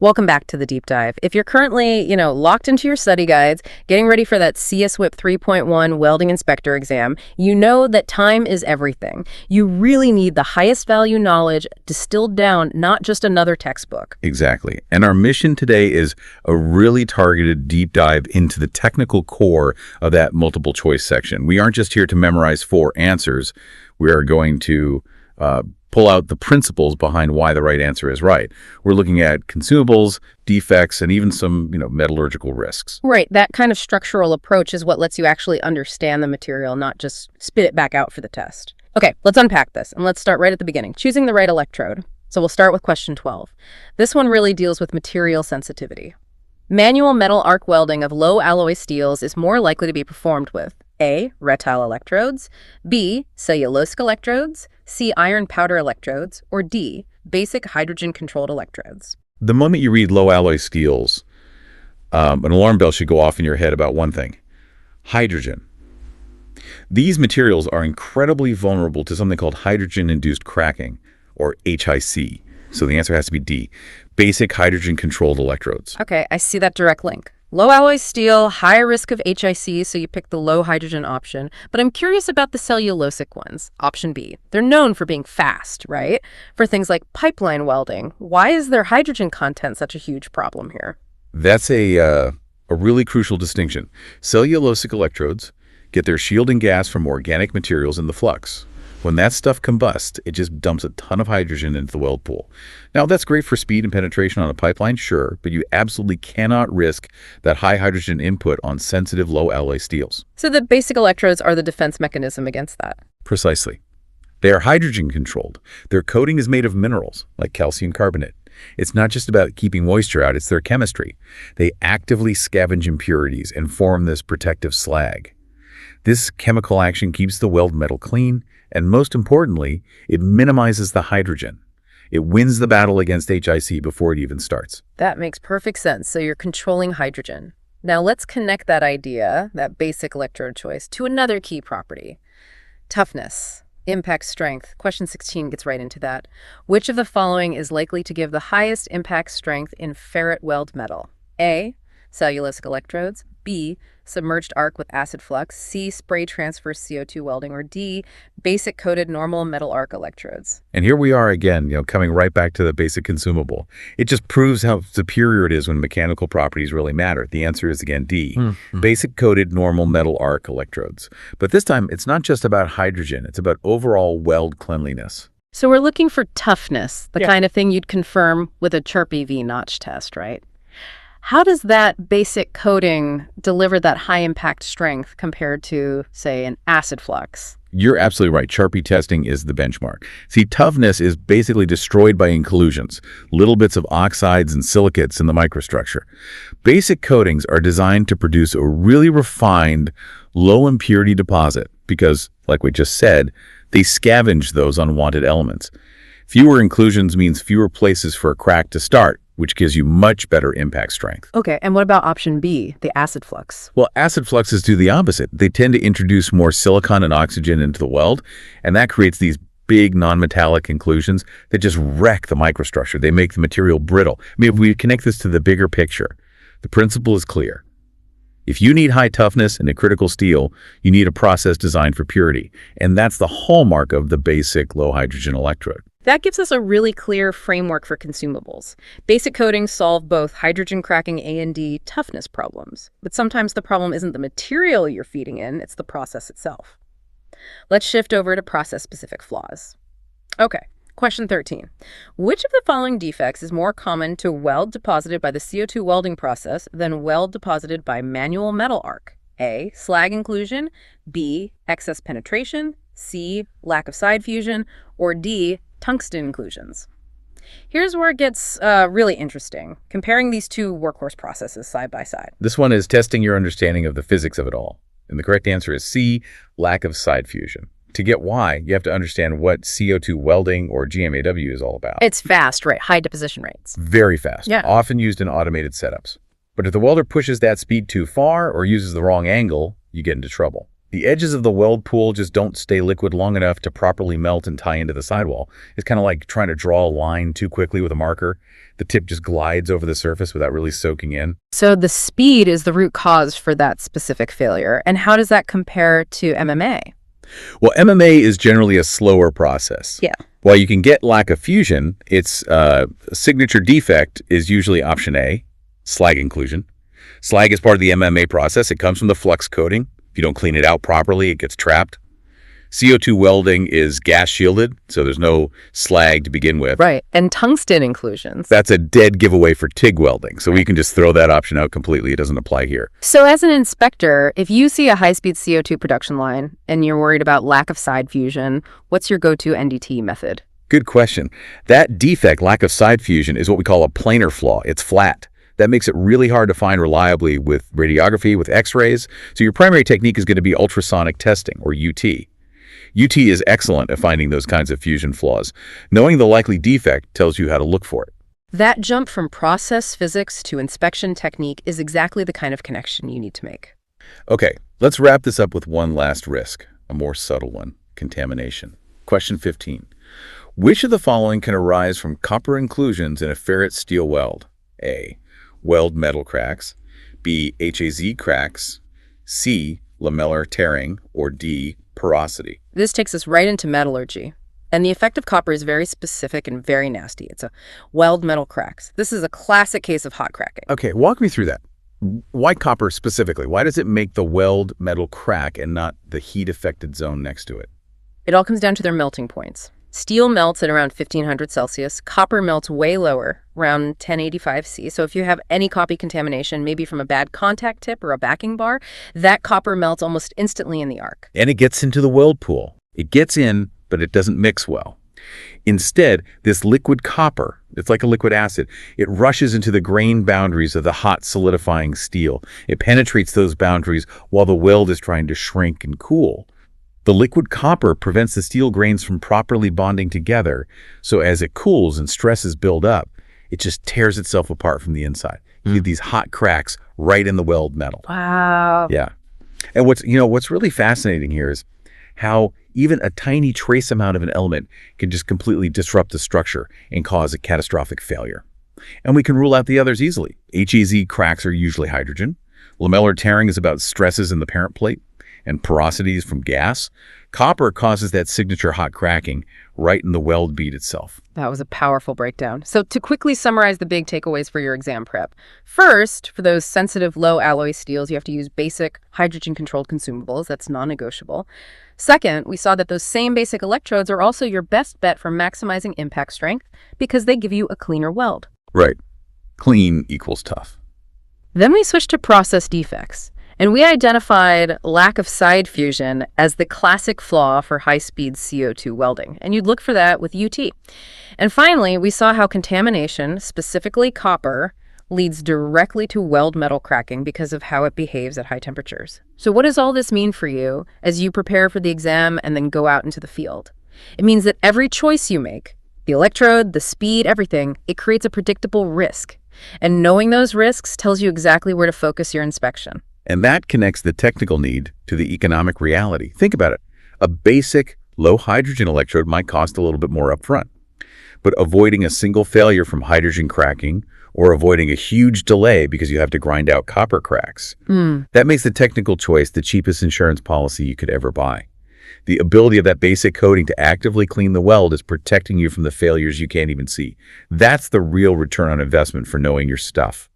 Welcome back to the deep dive. If you're currently, locked into your study guides, getting ready for that CSWIP 3.1 Welding Inspector Exam, you know that time is everything. You really need the highest value knowledge distilled down, not just another textbook. Exactly. And our mission today is a really targeted deep dive into the technical core of that multiple choice section. We aren't just here to memorize 4 answers. We are going to pull out the principles behind why the right answer is right. We're looking at consumables, defects, and even some, metallurgical risks. Right. That kind of structural approach is what lets you actually understand the material, not just spit it back out for the test. Okay, let's unpack this, and let's start right at the beginning. Choosing the right electrode. So we'll start with question 12. This one really deals with material sensitivity. Manual metal arc welding of low alloy steels is more likely to be performed with A. Rutile electrodes, B. Cellulosic electrodes, C. Iron powder electrodes, or D. Basic hydrogen-controlled electrodes. The moment you read low alloy steels, an alarm bell should go off in your head about one thing: hydrogen. These materials are incredibly vulnerable to something called hydrogen-induced cracking, or HIC. So the answer has to be D. Basic hydrogen-controlled electrodes. Okay, I see that direct link. Low alloy steel, high risk of HIC, so you pick the low hydrogen option. But I'm curious about the cellulosic ones, option B. They're known for being fast, right? For things like pipeline welding. Why is their hydrogen content such a huge problem here? That's a really crucial distinction. Cellulosic electrodes get their shielding gas from organic materials in the flux. When that stuff combusts, it just dumps a ton of hydrogen into the weld pool. Now, that's great for speed and penetration on a pipeline, sure, but you absolutely cannot risk that high hydrogen input on sensitive low alloy steels. So the basic electrodes are the defense mechanism against that? Precisely. They are hydrogen controlled. Their coating is made of minerals, like calcium carbonate. It's not just about keeping moisture out, it's their chemistry. They actively scavenge impurities and form this protective slag. This chemical action keeps the weld metal clean, and most importantly, it minimizes the hydrogen. It wins the battle against HIC before it even starts. That makes perfect sense. So you're controlling hydrogen. Now let's connect that idea, that basic electrode choice, to another key property: toughness, impact strength. Question 16 gets right into that. Which of the following is likely to give the highest impact strength in ferrite weld metal? A. Cellulosic electrodes, B. Submerged arc with acid flux, C. Spray transfer CO2 welding, or D. Basic coated normal metal arc electrodes. And here we are again, coming right back to the basic consumable. It just proves how superior it is when mechanical properties really matter. The answer is again D. Basic coated normal metal arc electrodes. But this time, it's not just about hydrogen, it's about overall weld cleanliness. So we're looking for toughness, the kind of thing you'd confirm with a Sharpie V-notch test, right? How does that basic coating deliver that high impact strength compared to, say, an acid flux? You're absolutely right. Sharpie testing is the benchmark. See, toughness is basically destroyed by inclusions, little bits of oxides and silicates in the microstructure. Basic coatings are designed to produce a really refined, low impurity deposit because, like we just said, they scavenge those unwanted elements. Fewer inclusions means fewer places for a crack to start, which gives you much better impact strength. Okay, and what about option B, the acid flux? Well, acid fluxes do the opposite. They tend to introduce more silicon and oxygen into the weld, and that creates these big non-metallic inclusions that just wreck the microstructure. They make the material brittle. If we connect this to the bigger picture, the principle is clear. If you need high toughness in a critical steel, you need a process designed for purity, and that's the hallmark of the basic low hydrogen electrode. That gives us a really clear framework for consumables. Basic coatings solve both hydrogen cracking A&D toughness problems, but sometimes the problem isn't the material you're feeding in, it's the process itself. Let's shift over to process-specific flaws. Okay, question 13. Which of the following defects is more common to weld deposited by the CO2 welding process than weld deposited by manual metal arc? A. Slag inclusion, B. Excess penetration, C. Lack of side fusion, or D. Tungsten inclusions. Here's where it gets really interesting, comparing these two workhorse processes side by side. This one is testing your understanding of the physics of it all. And the correct answer is C, lack of side fusion. To get why, you have to understand what CO2 welding or GMAW is all about. It's fast, right? High deposition rates. Very fast, Yeah. often used in automated setups. But if the welder pushes that speed too far or uses the wrong angle, you get into trouble. The edges of the weld pool just don't stay liquid long enough to properly melt and tie into the sidewall. It's kind of like trying to draw a line too quickly with a marker. The tip just glides over the surface without really soaking in. So the speed is the root cause for that specific failure. And how does that compare to MMA? Well, MMA is generally a slower process. Yeah. While you can get lack of fusion, its signature defect is usually option A, slag inclusion. Slag is part of the MMA process. It comes from the flux coating. If you don't clean it out properly, it gets trapped. CO2 welding is gas shielded, so there's no slag to begin with. Right. And tungsten inclusions. That's a dead giveaway for TIG welding, so we can just throw that option out completely. It doesn't apply here. So as an inspector, if you see a high-speed CO2 production line and you're worried about lack of side fusion, what's your go-to NDT method? Good question. That defect, lack of side fusion, is what we call a planar flaw. It's flat. That makes it really hard to find reliably with radiography, with x-rays. So your primary technique is going to be ultrasonic testing, or UT. UT is excellent at finding those kinds of fusion flaws. Knowing the likely defect tells you how to look for it. That jump from process physics to inspection technique is exactly the kind of connection you need to make. Okay, let's wrap this up with one last risk, a more subtle one, contamination. Question 15. Which of the following can arise from copper inclusions in a ferrite steel weld? A, weld metal cracks, B, HAZ cracks, C, lamellar tearing, or D, porosity? This takes us right into metallurgy. And the effect of copper is very specific and very nasty. It's a weld metal cracks. This is a classic case of hot cracking. Okay, walk me through that. Why copper specifically? Why does it make the weld metal crack and not the heat-affected zone next to it? It all comes down to their melting points. Steel melts at around 1500 Celsius. Copper melts way lower, around 1085 C. So if you have any copy contamination, maybe from a bad contact tip or a backing bar, that copper melts almost instantly in the arc. And it gets into the weld pool. It gets in, but it doesn't mix well. Instead, this liquid copper, it's like a liquid acid, it rushes into the grain boundaries of the hot solidifying steel. It penetrates those boundaries while the weld is trying to shrink and cool. The liquid copper prevents the steel grains from properly bonding together, so as it cools and stresses build up, it just tears itself apart from the inside. You get these hot cracks right in the weld metal. Wow. Yeah. And what's really fascinating here is how even a tiny trace amount of an element can just completely disrupt the structure and cause a catastrophic failure. And we can rule out the others easily. HAZ cracks are usually hydrogen. Lamellar tearing is about stresses in the parent plate and porosities from gas. Copper causes that signature hot cracking right in the weld bead itself. That was a powerful breakdown. So to quickly summarize the big takeaways for your exam prep. First, for those sensitive low alloy steels, you have to use basic hydrogen-controlled consumables. That's non-negotiable. Second, we saw that those same basic electrodes are also your best bet for maximizing impact strength because they give you a cleaner weld. Right. Clean equals tough. Then we switched to process defects. And we identified lack of side fusion as the classic flaw for high-speed CO2 welding. And you'd look for that with UT. And finally, we saw how contamination, specifically copper, leads directly to weld metal cracking because of how it behaves at high temperatures. So what does all this mean for you as you prepare for the exam and then go out into the field? It means that every choice you make, the electrode, the speed, everything, it creates a predictable risk. And knowing those risks tells you exactly where to focus your inspection. And that connects the technical need to the economic reality. Think about it. A basic low hydrogen electrode might cost a little bit more upfront, but avoiding a single failure from hydrogen cracking or avoiding a huge delay because you have to grind out copper cracks, that makes the technical choice the cheapest insurance policy you could ever buy. The ability of that basic coating to actively clean the weld is protecting you from the failures you can't even see. That's the real return on investment for knowing your stuff.